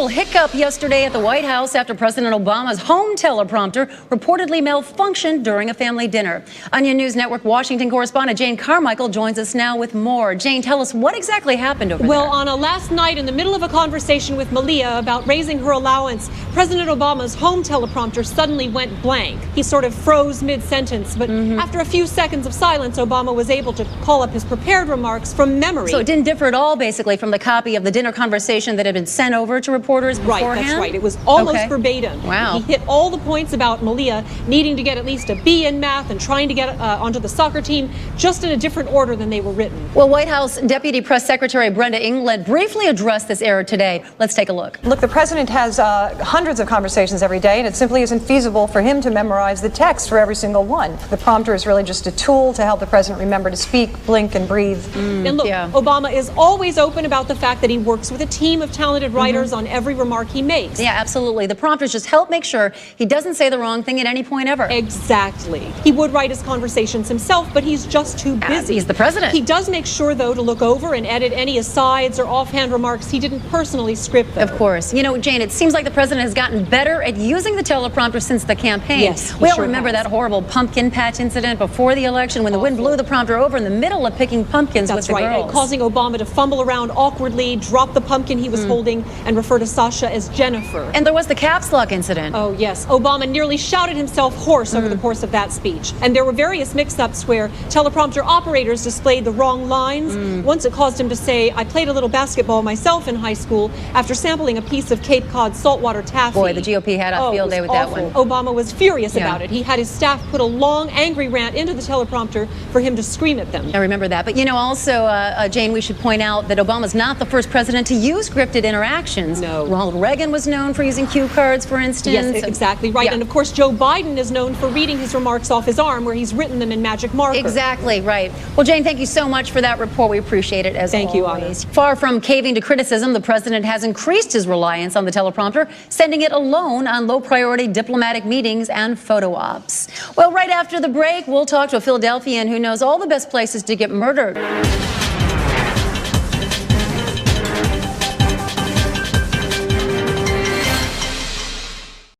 little hiccup yesterday at the White House after President Obama's home teleprompter reportedly malfunctioned during a family dinner. Onion News Network Washington correspondent Jane Carmichael joins us now with more. Jane, tell us what exactly happened over there. Well, Anna, last night in the middle of a conversation with Malia about raising her allowance, President Obama's home teleprompter suddenly went blank. He sort of froze mid-sentence, but after a few seconds of silence, Obama was able to call up his prepared remarks from memory. So it didn't differ at all, basically, from the copy of the dinner conversation that had been sent over to reporters beforehand? Right, that's right. It was almost verbatim. Wow. He hit all the points about Malia needing to get at least a B in math and trying to get onto the soccer team, just in a different order than they were written. Well, White House Deputy Press Secretary Brenda England briefly addressed this error today. Let's take a look. Look, the president has hundreds of conversations every day, and it simply isn't feasible for him to memorize the text for every single one. The prompter is really just a tool to help the president remember to speak, blink, and breathe. And look, Obama is always open about the fact that he works with a team of talented writers on every remark he makes. Yeah, absolutely. The prompters just help make sure he doesn't say the wrong thing at any point ever. Exactly. He would write his conversations himself, but he's just too busy. He's the president. He does make sure, though, to look over and edit any asides or offhand remarks he didn't personally script, though. Of course. You know, Jane, it seems like the president has gotten better at using the teleprompter since the campaign. Yes, we all remember that horrible pumpkin patch incident before the election when the wind blew the prompter over in the middle of picking pumpkins with the girls. And causing Obama to fumble around awkwardly, drop the pumpkin he was holding, and refer to Sasha as Jennifer. And there was the caps lock incident. Oh, yes. Obama nearly shouted himself hoarse over the course of that speech. And there were various mix-ups where teleprompter operators displayed the wrong lines. Once it caused him to say, "I played a little basketball myself in high school," after sampling a piece of Cape Cod saltwater taffy. Boy, the GOP had a field day with that one. Obama was furious about it. He had his staff put a long, angry rant into the teleprompter for him to scream at them. I remember that. But, you know, also, Jane, we should point out that Obama's not the first president to use scripted interactions. No. Ronald Reagan was known for using cue cards, for instance. Yes, exactly right. And, of course, Joe Biden is known for reading his remarks off his arm where he's written them in magic marker. Exactly right. Well, Jane, thank you so much for that report. We appreciate it, as always. Thank you, Anna. Far from caving to criticism, the president has increased his reliance on the teleprompter, sending it alone on low-priority diplomatic meetings and photo ops. Well, right after the break, we'll talk to a Philadelphian who knows all the best places to get murdered.